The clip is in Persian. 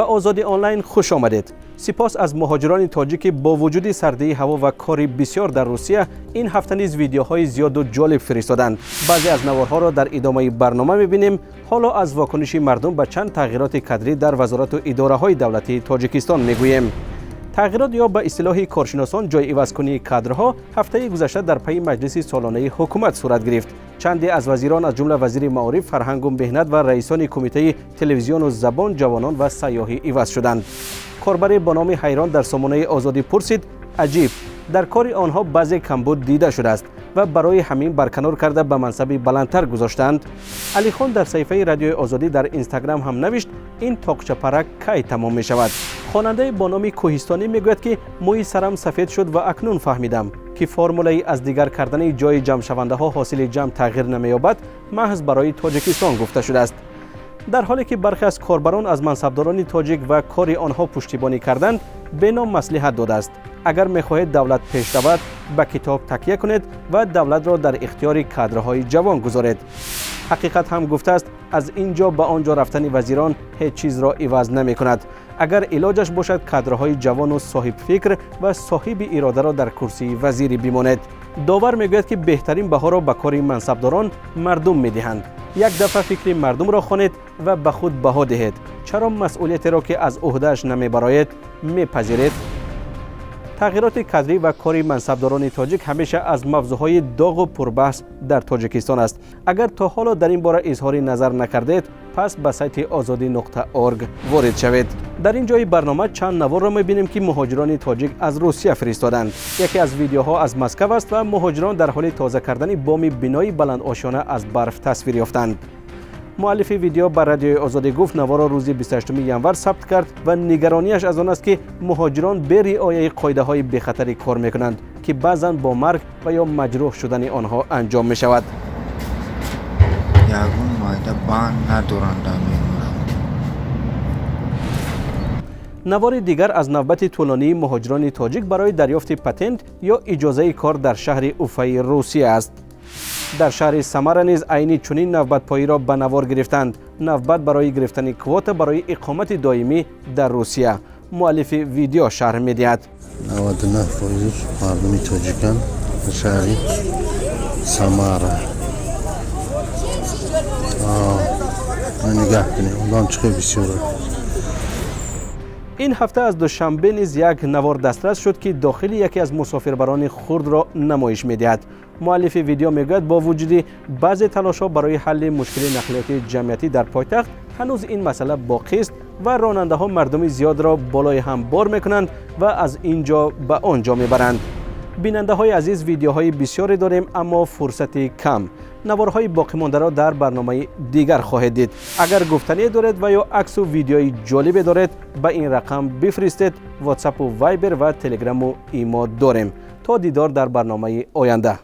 به آزادی آنلاین خوش آمدید. سپاس از مهاجران تاجیک که با وجود سردی هوا و کاری بسیار در روسیه این هفته نیز ویدیوهای زیاد و جالب فرستادند. بعضی از نوارها را در ادامه برنامه می‌بینیم. حالا از واکنش مردم به چند تغییرات کادری در وزارت و اداره‌های دولتی تاجیکستان می‌گوییم. تغییرات یا به اصطلاح کارشناسان جای عوض‌کنی کادرها هفته گذشته در پی مجلس سالانه حکومت صورت گرفت. چندی از وزیران از جمله وزیر معارف، فرهنگ و مهنت و رئیسان کمیته تلویزیون و زبان، جوانان و سیاحی عوض شدند. کاربر با نام حیران در سامانه آزادی پرسید: عجیب، در کار آنها بعضی کمبود دیده شده است و برای همین برکنار کرده به منصب بلندتر گذاشتند. علی خان در صفحه رادیو آزادی در اینستاگرام هم نوشت: این تاقچه پرک کی تمام می شود؟ خواننده با نام کوهستانی میگوید که موی سرم سفید شد و اکنون فهمیدم که فرمولای از دیگر کردن جای جمع شونده ها حاصل جمع تغییر نمی‌یابد محض برای تاجیکستان گفته شده است. در حالی که برخی از کاربران از منصبداران تاجیک و کار آنها پشتیبانی کردند، به نام مصلحت داده است: اگر می‌خواهید دولت پیش رود، به کتاب تکیه کنید و دولت را در اختیار کادرهای جوان گذارید. حقیقت هم گفته است: از اینجا به آنجا رفتن وزیران هیچ چیز را عوض نمی کند. اگر علاجش باشد کادرهای جوان و صاحب فکر و صاحب اراده را در کرسی وزیری بمانید. داور میگوید که بهترین بها را به کار منصبداران مردم میدهند. یک دفعه فکر مردم را خوانید و به خود بها دهید. چرا مسئولیتی را که از عهده‌اش نمیبرید میپذیرید؟ تغییرات کادری و کاری منصبداران تاجیک همیشه از موضوعهای داغ و پربحث در تاجیکستان است. اگر تا حالا در این باره اظهار نظر نکردید، پس به سایت azadi.org وارد شوید. در این جای برنامه چند نوار را می‌بینیم که مهاجران تاجیک از روسیه فرستادند. یکی از ویدیوها از مسکو است و مهاجران در حال تازه کردن بام بنای بلند آشیانه از برف تصویر یافتند. مؤلف ویدیو بر رادیو آزادی گفت نوار را روز 28 ژانویه ثبت کرد و نگرانیش از آن است که مهاجران به رعایت قاعده‌های بخطری کار می‌کنند که بعضاً با مرگ و یا مجروح شدن آنها انجام می‌شود. نوار دیگر از نوبت طولانی مهاجران تاجیک برای دریافت پتنت یا اجازه کار در شهر اوفای روسیه است. در شهر سمر نیز عینی چنین نوبت پایی را به نوار گرفتند. نوبت برای گرفتن کوتا برای اقامت دائمی در روسیه. مؤلف ویدیو شرح می‌دهد: 99% مردم تاجیکن در شهر سمر. نگاه کنید اونم چقدر بسیاره. این هفته از دوشنبه نیز یک نوار دسترس شد که داخل یکی از مسافربران خرد را نمایش می‌دهد. مؤلف ویدیو میگوید با وجود بعضی تلاش‌ها برای حل مشکل نقلیاتی جمعیتی در پایتخت، هنوز این مسئله باقی است و راننده‌ها مردم زیاد را بالای هم بار می‌کنند و از اینجا به آنجا می‌برند. بیننده‌های عزیز، ویدیوهای بسیاری داریم اما فرصتی کم. نوارهای باقی مانده را در برنامه دیگر خواهید دید. اگر گفتنی دارید و یا عکس و ویدیوی جالب دارید به این رقم بفرستید. واتساپ و وایبر و تلگرام و ایما داریم. تا دیدار در برنامه آینده.